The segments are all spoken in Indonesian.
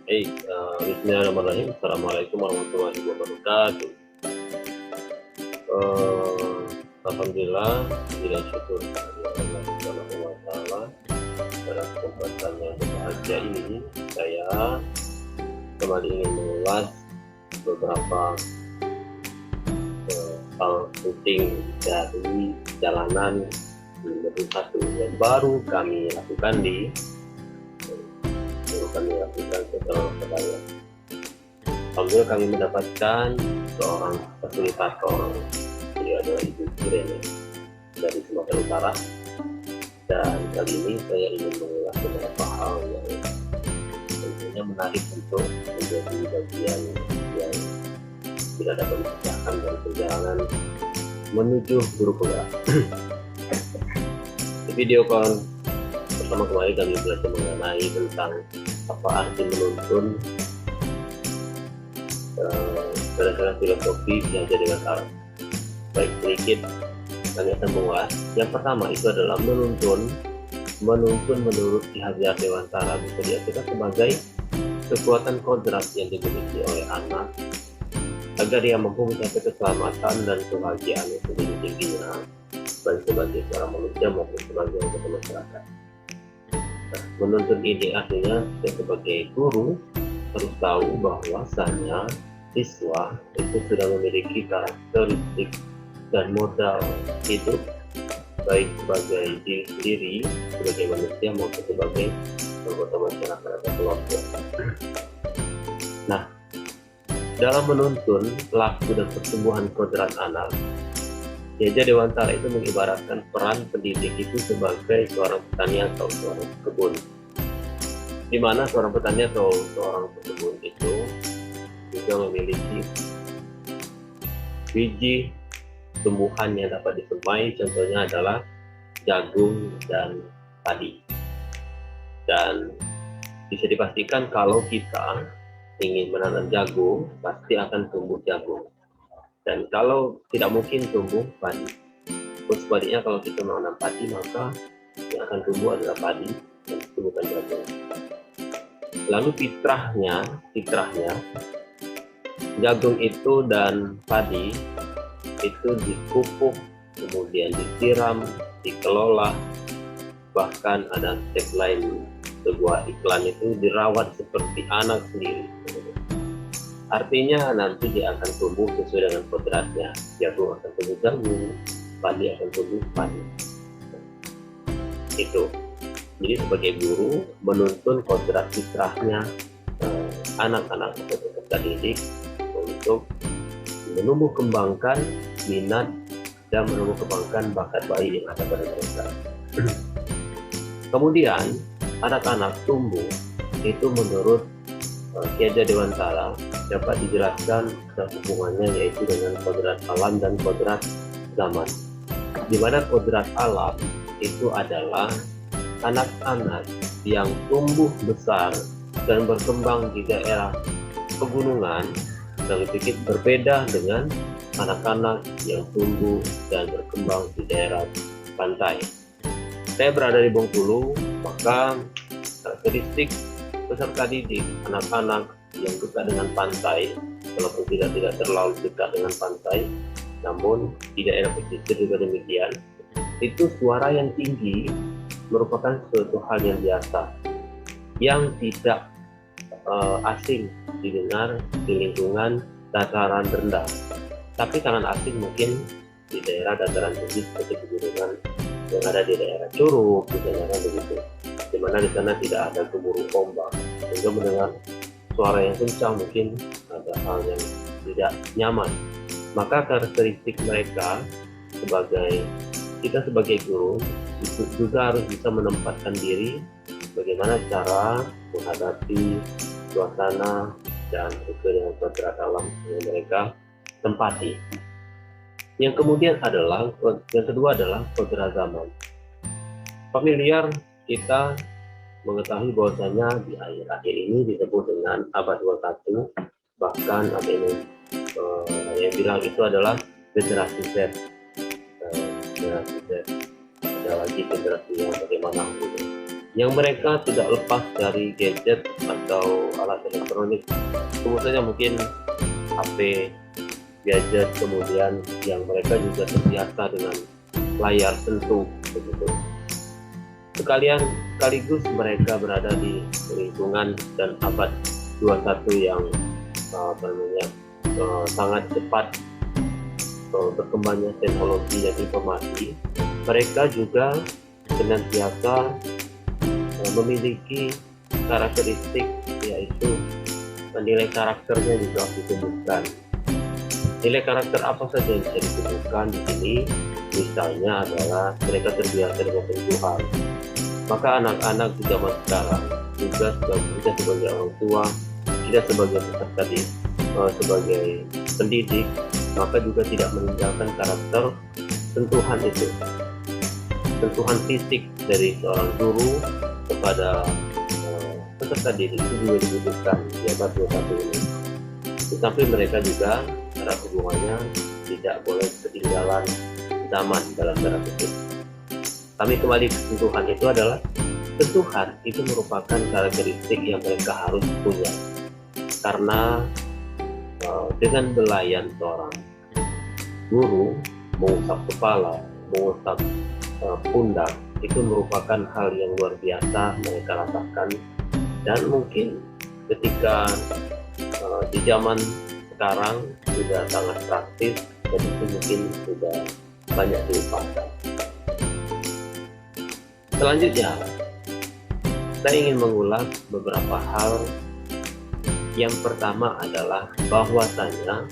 Bismillahirrahmanirrahim. Assalamualaikum warahmatullahi wabarakatuh. Alhamdulillah, bila syukur kehadirat Allah Subhanahu wa Ta'ala. Pada kesempatan yang berbahagia ini, saya kembali ingin mengulas beberapa hal penting dari jalanan di Modul 1 yang baru kami lakukan setelah pertanyaan. Alhamdulillah kami mendapatkan seorang fasilitator, dia adalah Ibu Irene dari Sumatera Utara, dan kali ini saya ingin mengulas beberapa hal yang tentunya menarik untuk menjadi bagian yang tidak dapat dipisahkan dari perjalanan menuju guru penggerak. Di video pertama kemarin kami belajar mengenai tentang apa arti menuntun berdasarkan filosofi belajar dengan cara. Baik, sedikit kami akan mengulas. Yang pertama itu adalah menuntun menurut Ki Hajar Dewantara bisa diartikan sebagai kekuatan kodrat yang dimiliki oleh anak agar dia mampu mencapai keselamatan dan kebahagiaan yang setinggi-tingginya, baik sebagai seorang manusia maupun sebagai anggota masyarakat. Nah, menuntun ini artinya kita sebagai guru harus tahu bahwasanya siswa itu sudah memiliki karakteristik dan modal hidup, baik sebagai diri sendiri, sebagai manusia maupun sebagai anggota masyarakat atau kelompok. Nah, dalam menuntun laku dan pertumbuhan kodrat anak, Ki Hajar Dewantara itu mengibaratkan peran pendidik itu sebagai seorang petani atau seorang kebun, di mana seorang petani atau seorang pekebun itu juga memiliki biji tumbuhan yang dapat disemai, contohnya adalah jagung dan padi. Dan bisa dipastikan kalau kita ingin menanam jagung, pasti akan tumbuh jagung. Dan kalau tidak mungkin tumbuh padi. Sebaliknya kalau kita menanam padi, maka yang akan tumbuh adalah padi dan itu bukan jagung. Lalu fitrahnya jagung itu dan padi itu dipupuk, kemudian disiram, dikelola, bahkan ada tagline sebuah iklan itu dirawat seperti anak sendiri. Artinya nanti dia akan tumbuh sesuai dengan kodratnya. Jagung akan tumbuh jagung, padi akan tumbuh padi. Itu. Jadi sebagai guru menuntun kodrat fitrahnya anak-anak atau peserta didik untuk menumbuh kembangkan minat dan menumbuh kembangkan bakat bayi yang ada pada mereka. Kemudian anak-anak tumbuh itu menurut Ki Hajar Dewantara dapat dijelaskan hubungannya yaitu dengan kodrat alam dan kodrat zaman. Di mana kodrat alam itu adalah anak-anak yang tumbuh besar dan berkembang di daerah pegunungan, dan sedikit berbeda dengan anak-anak yang tumbuh dan berkembang di daerah pantai. Saya berada di Bengkulu, maka karakteristik peserta didik anak-anak yang dekat dengan pantai, walaupun tidak terlalu dekat dengan pantai, namun di daerah pesisir juga demikian, itu suara yang tinggi merupakan suatu hal yang biasa, yang tidak asing didengar di lingkungan dataran rendah. Tapi sangat asing mungkin di daerah dataran tinggi seperti pegunungan yang ada di daerah Curug, misalnya begitu, di mana di sana tidak ada gemuruh ombak, sehingga mendengar suara yang kencang mungkin ada hal yang tidak nyaman. Maka karakteristik mereka kita sebagai guru itu juga harus bisa menempatkan diri bagaimana cara menghadapi suasana dan sesuai dengan kodrat alam yang mereka tempati. Yang kedua adalah kodrat zaman. Familiar kita mengetahui bahwasanya di akhir-akhir ini disebut dengan abad 21, bahkan ada yang bilang itu adalah generasi Z. Generasi Z. Ada lagi generasi yang bagaimana gitu. yang mereka tidak lepas dari gadget atau alat elektronik. Sebut saja mungkin HP, gadget, kemudian yang mereka juga terbiasa dengan layar sentuh begitu. Sekaligus mereka berada di lingkungan dan abad 21 yang sangat cepat berkembangnya teknologi dan informasi. Mereka juga senantiasa memiliki karakteristik, yaitu nilai karakternya juga ditumbuhkan. Nilai karakter apa saja yang bisa ditumbuhkan di sini? Misalnya adalah mereka terbiasa dengan sentuhan. Maka anak-anak di zaman sekarang juga sebagai orang tua, tidak sebagai peserta sebagai pendidik, maka juga tidak meninggalkan karakter sentuhan itu. Sentuhan fisik dari seorang guru kepada peserta didik itu juga dibutuhkan di abad 21 ini. Tetapi mereka juga cara hubungannya tidak boleh ketinggalan zaman dalam tanda kutip. Kami kembali ke sentuhan. Itu adalah sentuhan itu merupakan karakteristik yang mereka harus punya, karena dengan belayan seorang guru mengusap kepala, mengusap pundak, itu merupakan hal yang luar biasa mereka rasakan. Dan mungkin ketika di zaman sekarang sudah sangat praktis, dan itu mungkin sudah banyak dilupakan. Selanjutnya, saya ingin mengulas beberapa hal. Yang pertama adalah bahwasanya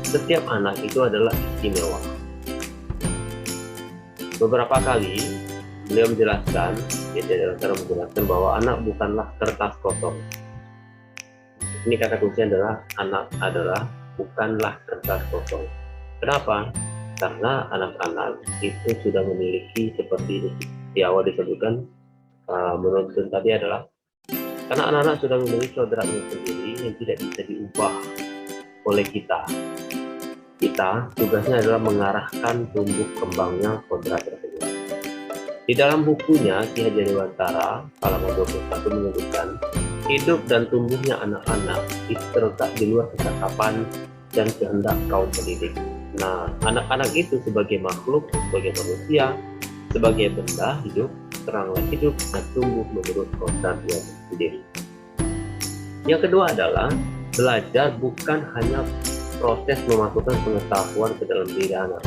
setiap anak itu adalah istimewa. Beberapa kali beliau menjelaskan, menjelaskan bahwa anak bukanlah kertas kosong. Ini kata kuncinya adalah anak adalah bukanlah kertas kosong. Kenapa? Karena anak-anak itu sudah memiliki, seperti di awal disebutkan menuntun tadi, adalah karena anak-anak sudah memiliki kodratnya sendiri yang tidak bisa diubah oleh kita. Kita tugasnya adalah mengarahkan tumbuh kembangnya kodrat tersebut. Di dalam bukunya Ki Hajar Dewantara halaman 21 menyebutkan hidup dan tumbuhnya anak-anak itu terletak di luar kecakapan dan kehendak kaum pendidik. Nah, anak-anak itu sebagai makhluk, sebagai manusia, sebagai benda hidup, teranglah hidup dan tumbuh menurut kodratnya sendiri. Yang kedua adalah belajar bukan hanya proses memasukkan pengetahuan ke dalam diri anak,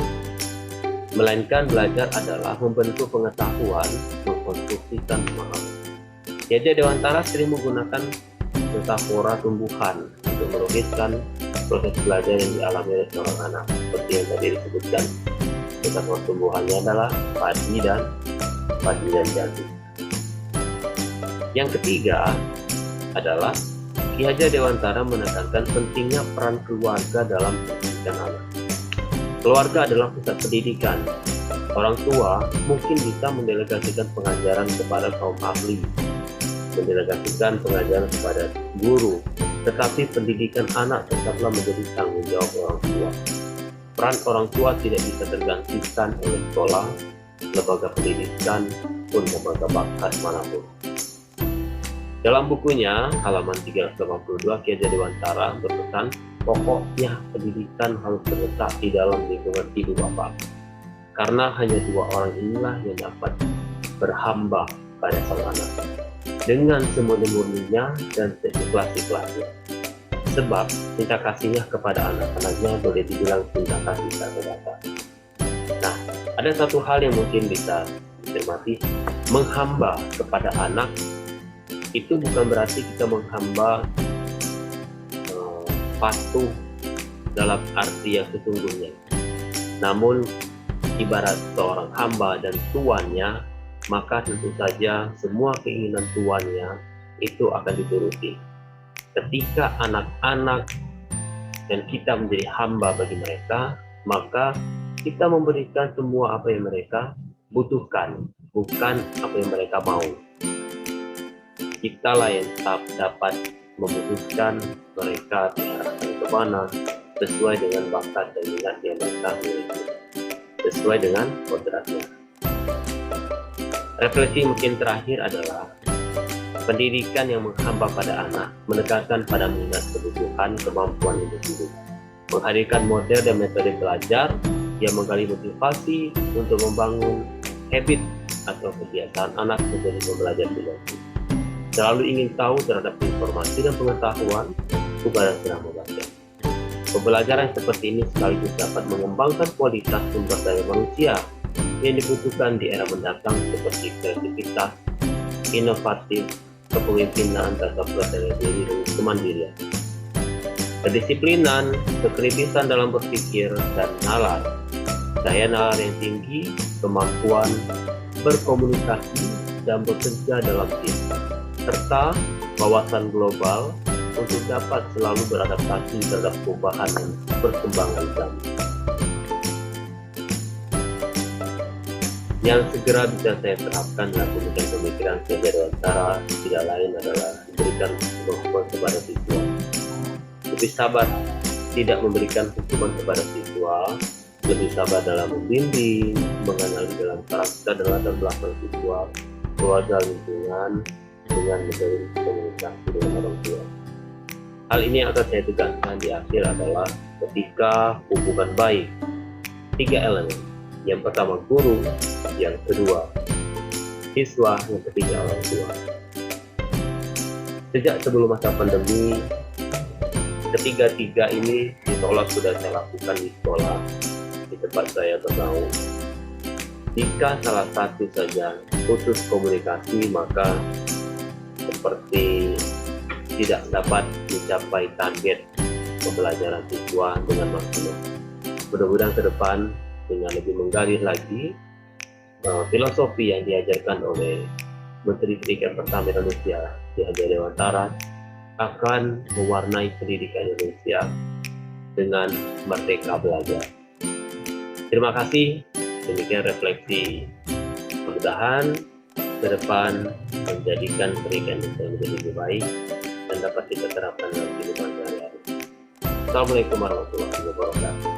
melainkan belajar adalah membentuk pengetahuan, mengkonstruksikan pemahaman. Ki Hajar Dewantara sering menggunakan metafora tumbuhan untuk melukiskan proses belajar yang dialami oleh seorang anak, seperti yang tadi disebutkan. Metafora tumbuhannya adalah padi dan jagung. Yang ketiga adalah Ki Hajar Dewantara menekankan pentingnya peran keluarga dalam pendidikan anak. Keluarga adalah pusat pendidikan. Orang tua mungkin bisa mendelegasikan pengajaran kepada kaum ahli, mendelegasikan pengajaran kepada guru, tetapi pendidikan anak tetaplah menjadi tanggung jawab orang tua. Peran orang tua tidak bisa tergantikan oleh sekolah, lembaga pendidikan, pun lembaga bakat manapun. Dalam bukunya halaman 382, Ki Hajar Dewantara berpesan, pokoknya pendidikan harus terletak di dalam lingkungan ibu bapak, karena hanya dua orang inilah yang dapat berhamba pada sang anak dengan semurni-murninya dan seikhlas-ikhlasnya. Sebab cinta kasihnya kepada anak-anaknya boleh dibilang cinta kasih tak terbatas. Nah, ada satu hal yang mungkin bisa dicermati, menghamba kepada anak itu bukan berarti kita menghamba patuh dalam arti yang sesungguhnya. Namun ibarat seorang hamba dan tuannya, maka tentu saja semua keinginan tuannya itu akan dituruti. Ketika anak-anak dan kita menjadi hamba bagi mereka, maka kita memberikan semua apa yang mereka butuhkan, bukan apa yang mereka mau. Kitalah yang dapat memutuskan mereka diarahkan ke mana sesuai dengan bakat dan minat yang mereka miliki, sesuai dengan kodratnya. Refleksi mungkin terakhir adalah pendidikan yang menghamba pada anak, menekankan pada minat, kebutuhan, kemampuan individu, menghadirkan model dan metode belajar yang menggali motivasi untuk membangun habit atau kebiasaan anak menjadi pembelajar sejati. Selalu ingin tahu terhadap informasi dan pengetahuan, bukan sedang membaca. Pembelajaran seperti ini sekaligus dapat mengembangkan kualitas sumber daya manusia yang dibutuhkan di era mendatang seperti kreativitas, inovatif, kepemimpinan, tata percaya diri, dan kemandirian. Kedisiplinan, kekritisan dalam berpikir, dan nalar, daya nalar yang tinggi, kemampuan berkomunikasi dan bekerja dalam tim, serta wawasan global untuk dapat selalu beradaptasi terhadap perubahan dan perkembangan zaman. Yang segera bisa saya terapkan dalam pemikiran Ki Dewantara tidak lain adalah memberikan kemampuan kepada siswa. Lebih sabar tidak memberikan hukuman kepada siswa, lebih sabar dalam membimbing, mengenali dalam karakter dan latar belakang siswa, keluarga, lingkungan, dengan metode komunikasi dengan orang tua. Hal ini yang akan saya tegaskan di akhir adalah ketika hubungan baik, 3 elemen. Yang pertama guru, yang kedua siswa, yang ketiga orang tua. Sejak sebelum masa pandemi, ketiga-tiga ini ditolak sudah saya lakukan di sekolah, di tempat saya bergaul. Jika salah satu saja putus komunikasi, maka seperti tidak dapat mencapai target pembelajaran siswa dengan maksimal. Mudah-mudahan ke depan dengan lebih menggali lagi filosofi yang diajarkan oleh Menteri Pendidikan pertama Indonesia, Ki Dewantara, akan mewarnai pendidikan Indonesia dengan merdeka belajar. Terima kasih. Demikian refleksi. Mudah-mudahan ke depan menjadikan pendidikan Indonesia menjadi lebih baik dan dapat kita terapkan dalam kehidupan sehari-hari. Assalamualaikum warahmatullahi wabarakatuh.